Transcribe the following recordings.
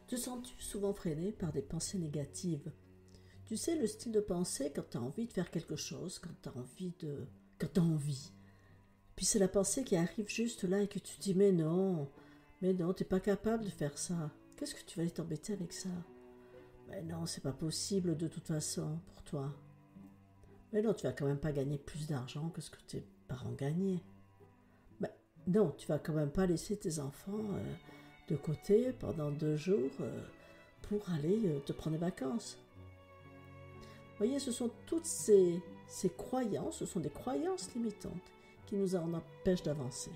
Te sens-tu souvent freiné par des pensées négatives? Tu sais, le style de pensée quand tu as envie de faire quelque chose, quand tu as envie de... quand tu as envie. Puis c'est la pensée qui arrive juste là et que tu te dis mais non, t'es pas capable de faire ça. Qu'est-ce que tu vas aller t'embêter avec ça? Mais non, c'est pas possible de toute façon pour toi. Mais non, tu vas quand même pas gagner plus d'argent que ce que tes parents gagnaient. Mais non, tu vas quand même pas laisser tes enfants de côté pendant 2 jours pour aller te prendre des vacances. Vous voyez, ce sont toutes ces croyances, ce sont des croyances limitantes qui nous en empêchent d'avancer.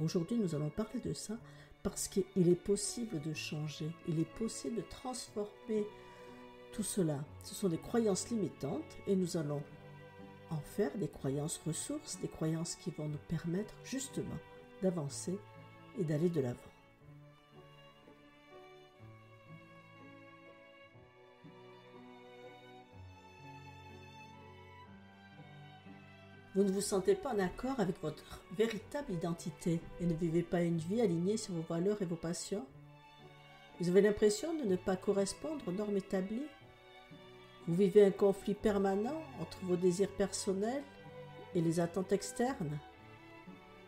Aujourd'hui, nous allons parler de ça parce qu'il est possible de changer, il est possible de transformer tout cela. Ce sont des croyances limitantes et nous allons en faire des croyances ressources, des croyances qui vont nous permettre justement d'avancer et d'aller de l'avant. Vous ne vous sentez pas en accord avec votre véritable identité et ne vivez pas une vie alignée sur vos valeurs et vos passions? Vous avez l'impression de ne pas correspondre aux normes établies? Vous vivez un conflit permanent entre vos désirs personnels et les attentes externes?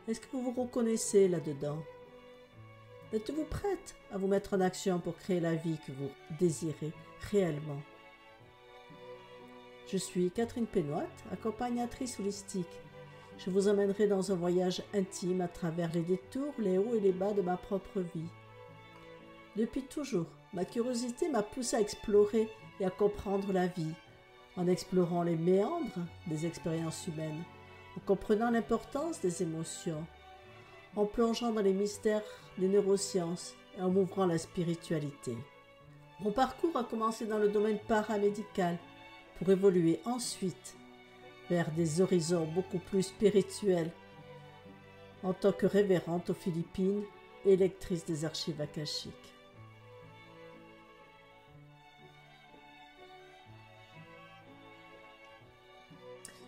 Est-ce que vous vous reconnaissez là-dedans? Êtes-vous prête à vous mettre en action pour créer la vie que vous désirez réellement? Je suis Catherine Pénoite, accompagnatrice holistique. Je vous emmènerai dans un voyage intime à travers les détours, les hauts et les bas de ma propre vie. Depuis toujours, ma curiosité m'a poussée à explorer et à comprendre la vie, en explorant les méandres des expériences humaines, en comprenant l'importance des émotions, en plongeant dans les mystères des neurosciences et en m'ouvrant à la spiritualité. Mon parcours a commencé dans le domaine paramédical pour évoluer ensuite vers des horizons beaucoup plus spirituels en tant que révérende aux Philippines et lectrice des archives akashiques.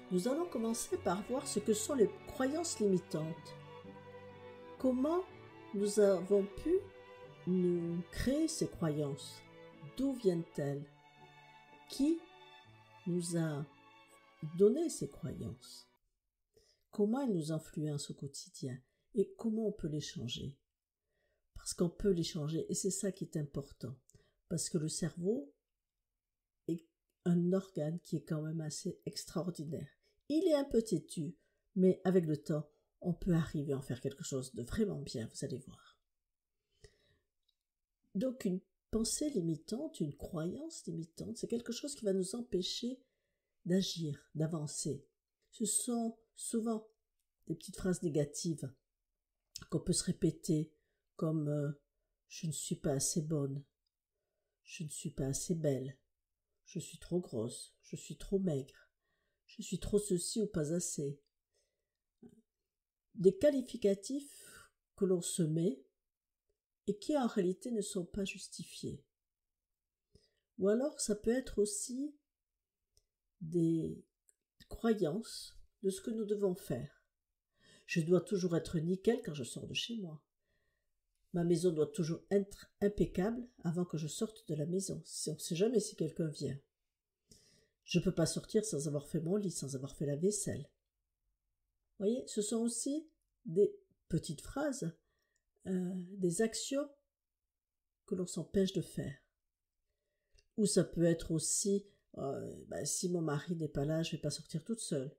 Nous allons commencer par voir ce que sont les croyances limitantes. Comment nous avons pu nous créer ces croyances? D'où viennent-elles? Qui nous a donné ces croyances? Comment elles nous influencent au quotidien? Et comment on peut les changer? Parce qu'on peut les changer et c'est ça qui est important. Parce que le cerveau est un organe qui est quand même assez extraordinaire. Il est un peu têtu, mais avec le temps, on peut arriver à en faire quelque chose de vraiment bien, vous allez voir. Donc une pensée limitante, une croyance limitante, c'est quelque chose qui va nous empêcher d'agir, d'avancer. Ce sont souvent des petites phrases négatives qu'on peut se répéter comme je ne suis pas assez bonne, je ne suis pas assez belle, je suis trop grosse, je suis trop maigre, je suis trop ceci ou pas assez. Des qualificatifs que l'on se met et qui en réalité ne sont pas justifiés. Ou alors ça peut être aussi des croyances de ce que nous devons faire. Je dois toujours être nickel quand je sors de chez moi. Ma maison doit toujours être impeccable avant que je sorte de la maison. On ne sait jamais si quelqu'un vient. Je ne peux pas sortir sans avoir fait mon lit, sans avoir fait la vaisselle. Vous voyez, ce sont aussi des petites phrases, des actions que l'on s'empêche de faire. Ou ça peut être aussi, si mon mari n'est pas là, je ne vais pas sortir toute seule.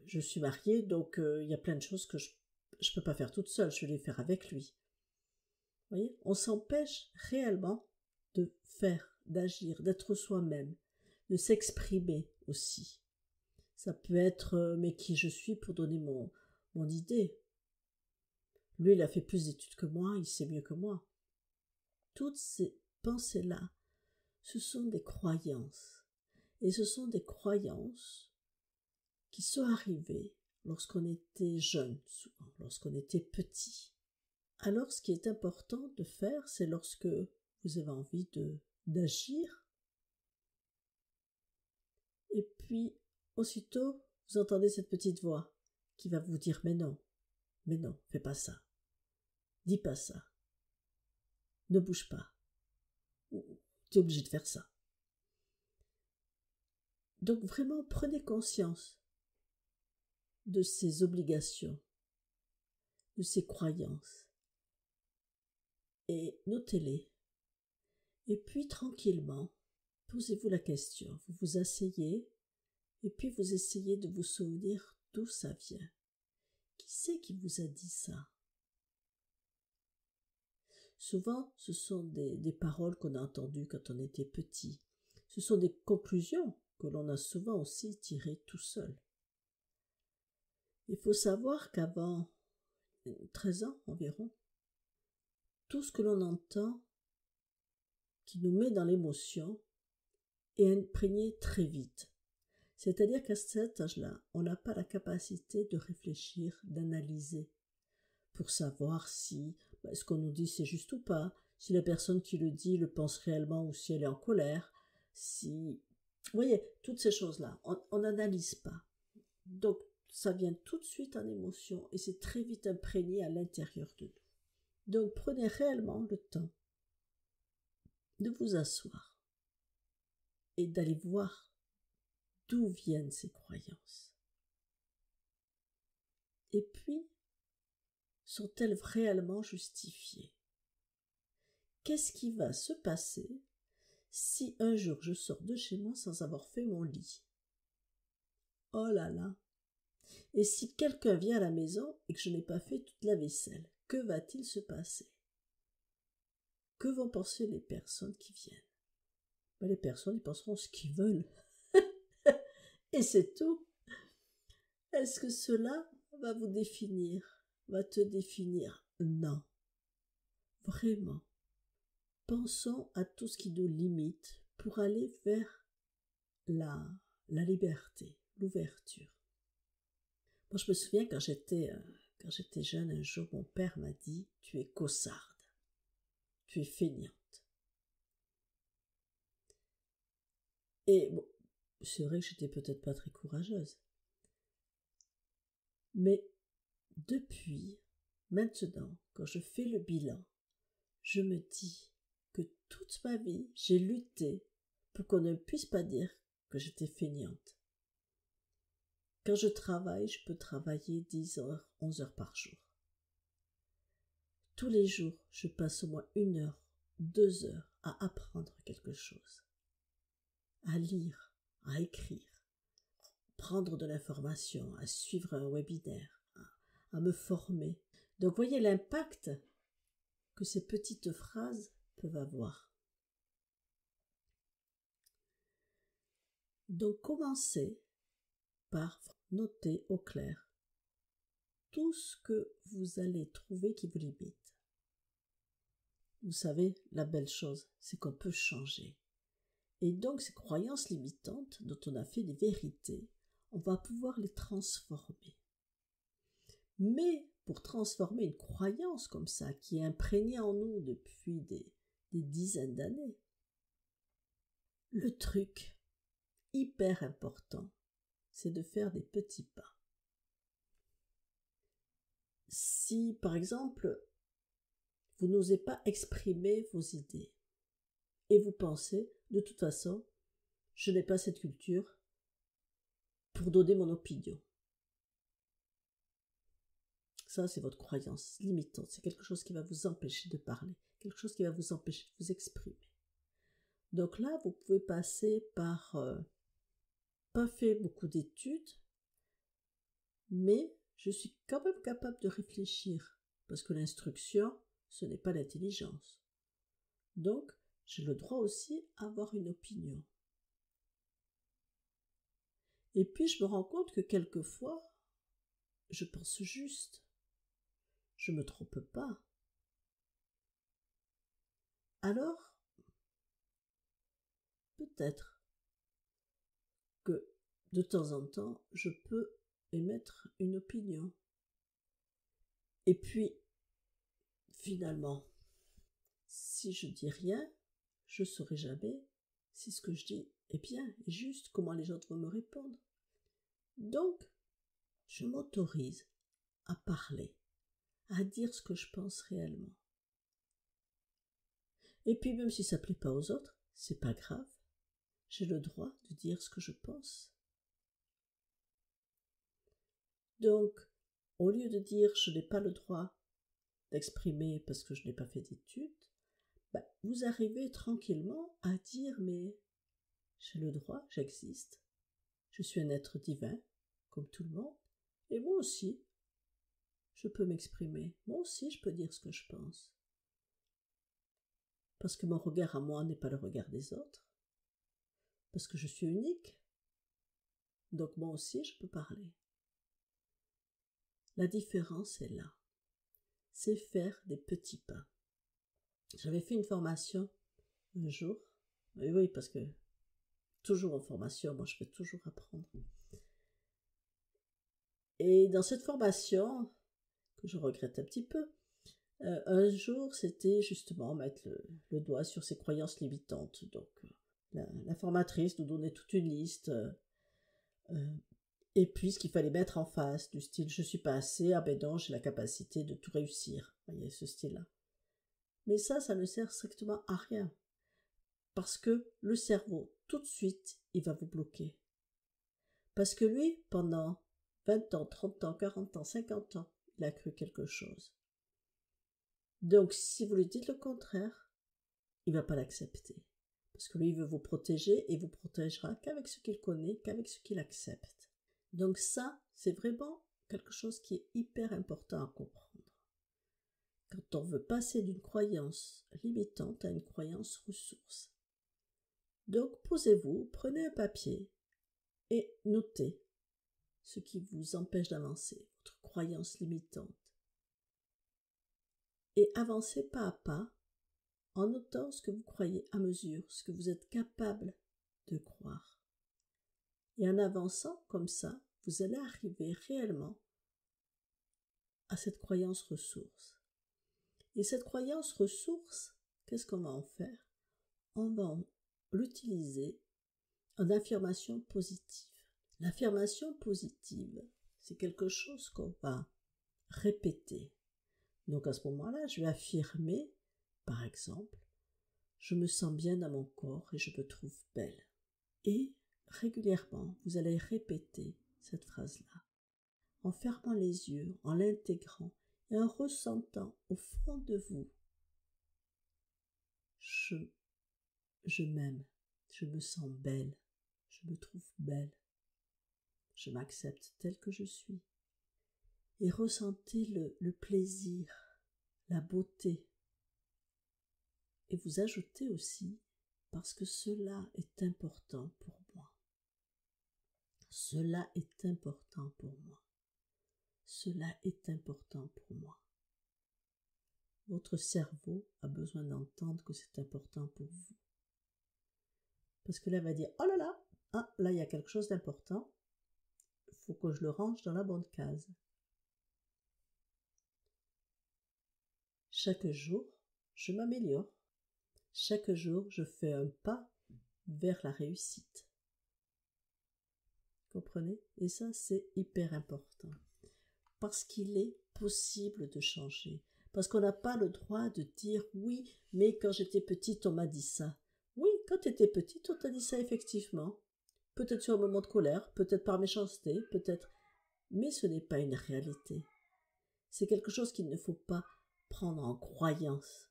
Je suis mariée, donc il y a plein de choses que je ne peux pas faire toute seule, je vais les faire avec lui. Vous voyez, on s'empêche réellement de faire, d'agir, d'être soi-même, de s'exprimer aussi. Ça peut être mais qui je suis pour donner mon idée. Lui, il a fait plus d'études que moi, il sait mieux que moi. Toutes ces pensées-là, ce sont des croyances. Et ce sont des croyances qui sont arrivées lorsqu'on était jeune, souvent, lorsqu'on était petit. Alors, ce qui est important de faire, c'est lorsque vous avez envie d'agir, et puis, aussitôt, vous entendez cette petite voix qui va vous dire « mais non, fais pas ça, dis pas ça, ne bouge pas, tu es obligé de faire ça. Donc vraiment, prenez conscience de ces obligations, de ces croyances, et notez-les. Et puis tranquillement, posez-vous la question, vous vous asseyez, et puis vous essayez de vous souvenir d'où ça vient. Qui c'est qui vous a dit ça? Souvent, ce sont des paroles qu'on a entendues quand on était petit. Ce sont des conclusions que l'on a souvent aussi tirées tout seul. Il faut savoir qu'avant 13 ans environ, tout ce que l'on entend qui nous met dans l'émotion est imprégné très vite. C'est-à-dire qu'à cet âge-là, on n'a pas la capacité de réfléchir, d'analyser, pour savoir si ce qu'on nous dit c'est juste ou pas, si la personne qui le dit le pense réellement ou si elle est en colère, si... Vous voyez, toutes ces choses-là, on n'analyse pas. Donc, ça vient tout de suite en émotion et c'est très vite imprégné à l'intérieur de nous. Donc, prenez réellement le temps de vous asseoir et d'aller voir d'où viennent ces croyances. Et puis, sont-elles réellement justifiées? Qu'est-ce qui va se passer si un jour je sors de chez moi sans avoir fait mon lit? Oh là là! Et si quelqu'un vient à la maison et que je n'ai pas fait toute la vaisselle, que va-t-il se passer? Que vont penser les personnes qui viennent? Les personnes, ils penseront ce qu'ils veulent. Et c'est tout. Est-ce que cela va vous définir? Va te définir? Non. Vraiment. Pensons à tout ce qui nous limite pour aller vers la liberté, l'ouverture. Moi, je me souviens quand j'étais jeune, un jour, mon père m'a dit « Tu es caussarde, tu es feignante ». Et bon, c'est vrai que j'étais peut-être pas très courageuse. Mais depuis, maintenant, quand je fais le bilan, je me dis que toute ma vie, j'ai lutté pour qu'on ne puisse pas dire que j'étais feignante. Quand je travaille, je peux travailler 10 heures, 11 heures par jour. Tous les jours, je passe au moins 1 heure, 2 heures à apprendre quelque chose, à lire, à écrire, prendre de l'information, à suivre un webinaire, à me former. Donc, voyez l'impact que ces petites phrases peuvent avoir. Donc, commencez par noter au clair tout ce que vous allez trouver qui vous limite. Vous savez, la belle chose, c'est qu'on peut changer. Et donc, ces croyances limitantes dont on a fait des vérités, on va pouvoir les transformer. Mais pour transformer une croyance comme ça, qui est imprégnée en nous depuis des dizaines d'années, le truc hyper important, c'est de faire des petits pas. Si, par exemple, vous n'osez pas exprimer vos idées et vous pensez, de toute façon, je n'ai pas cette culture pour donner mon opinion. Ça, c'est votre croyance limitante. C'est quelque chose qui va vous empêcher de parler, quelque chose qui va vous empêcher de vous exprimer. Donc là, vous pouvez passer par pas fait beaucoup d'études, mais je suis quand même capable de réfléchir, parce que l'instruction, ce n'est pas l'intelligence. Donc, j'ai le droit aussi à avoir une opinion. Et puis, je me rends compte que quelquefois, je pense juste. Je ne me trompe pas. Alors, peut-être que de temps en temps, je peux émettre une opinion. Et puis, finalement, si je dis rien, je ne saurai jamais si ce que je dis est bien et juste, comment les autres vont me répondre. Donc, je m'autorise à parler, à dire ce que je pense réellement. Et puis même si ça plaît pas aux autres, c'est pas grave. J'ai le droit de dire ce que je pense. Donc, au lieu de dire je n'ai pas le droit d'exprimer parce que je n'ai pas fait d'études, vous arrivez tranquillement à dire mais j'ai le droit, j'existe, je suis un être divin, comme tout le monde, et moi aussi, je peux m'exprimer, moi aussi je peux dire ce que je pense. Parce que mon regard à moi n'est pas le regard des autres, parce que je suis unique, donc moi aussi je peux parler. La différence est là, c'est faire des petits pas. J'avais fait une formation un jour, et oui, parce que toujours en formation, moi je peux toujours apprendre. Et dans cette formation, que je regrette un petit peu, un jour c'était justement mettre le doigt sur ses croyances limitantes. Donc la formatrice nous donnait toute une liste, et puis ce qu'il fallait mettre en face, du style je suis pas assez, ah ben non, j'ai la capacité de tout réussir. Vous voyez, ce style-là. Mais ça ne sert strictement à rien. Parce que le cerveau, tout de suite, il va vous bloquer. Parce que lui, pendant 20 ans, 30 ans, 40 ans, 50 ans, il a cru quelque chose. Donc, si vous lui dites le contraire, il ne va pas l'accepter. Parce que lui, il veut vous protéger et il vous protégera qu'avec ce qu'il connaît, qu'avec ce qu'il accepte. Donc ça, c'est vraiment quelque chose qui est hyper important à comprendre. Quand on veut passer d'une croyance limitante à une croyance ressource. Donc, posez-vous, prenez un papier et notez ce qui vous empêche d'avancer, votre croyance limitante. Et avancez pas à pas en notant ce que vous croyez à mesure, ce que vous êtes capable de croire. Et en avançant comme ça, vous allez arriver réellement à cette croyance ressource. Et cette croyance ressource, qu'est-ce qu'on va en faire? On va l'utiliser en affirmation positive. L'affirmation positive, c'est quelque chose qu'on va répéter. Donc à ce moment-là, je vais affirmer, par exemple, je me sens bien dans mon corps et je me trouve belle. Et régulièrement, vous allez répéter cette phrase-là, en fermant les yeux, en l'intégrant et en ressentant au fond de vous, je m'aime, je me sens belle, je me trouve belle, je m'accepte telle que je suis. Et ressentez le plaisir, la beauté. Et vous ajoutez aussi, parce que cela est important pour moi. Cela est important pour moi. Cela est important pour moi. Votre cerveau a besoin d'entendre que c'est important pour vous. Parce que là, il va dire, oh là là, ah, là, il y a quelque chose d'important. Il faut que je le range dans la bonne case. Chaque jour, je m'améliore. Chaque jour, je fais un pas vers la réussite. Comprenez? Et ça, c'est hyper important. Parce qu'il est possible de changer. Parce qu'on n'a pas le droit de dire « Oui, mais quand j'étais petite, on m'a dit ça. » Oui, quand tu étais petite, on t'a dit ça effectivement. Peut-être sur un moment de colère, peut-être par méchanceté, peut-être... Mais ce n'est pas une réalité. C'est quelque chose qu'il ne faut pas prendre en croyance.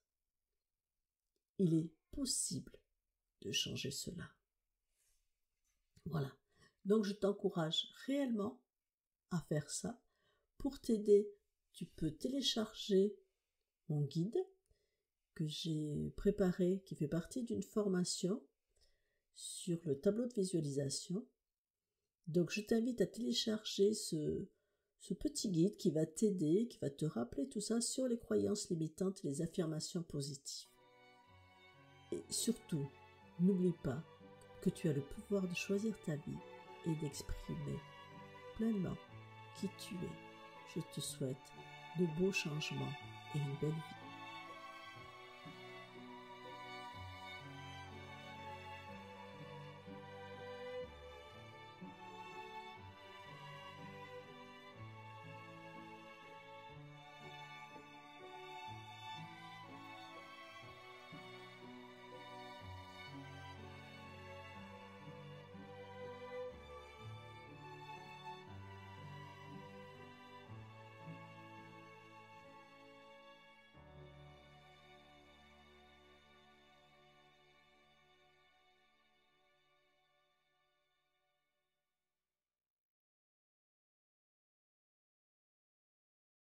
Il est possible de changer cela. Voilà. Donc je t'encourage réellement à faire ça. Pour t'aider, tu peux télécharger mon guide que j'ai préparé, qui fait partie d'une formation sur le tableau de visualisation. Donc je t'invite à télécharger ce petit guide qui va t'aider, qui va te rappeler tout ça sur les croyances limitantes et les affirmations positives. Et surtout, n'oublie pas que tu as le pouvoir de choisir ta vie et d'exprimer pleinement qui tu es. Je te souhaite de beaux changements et une belle vie.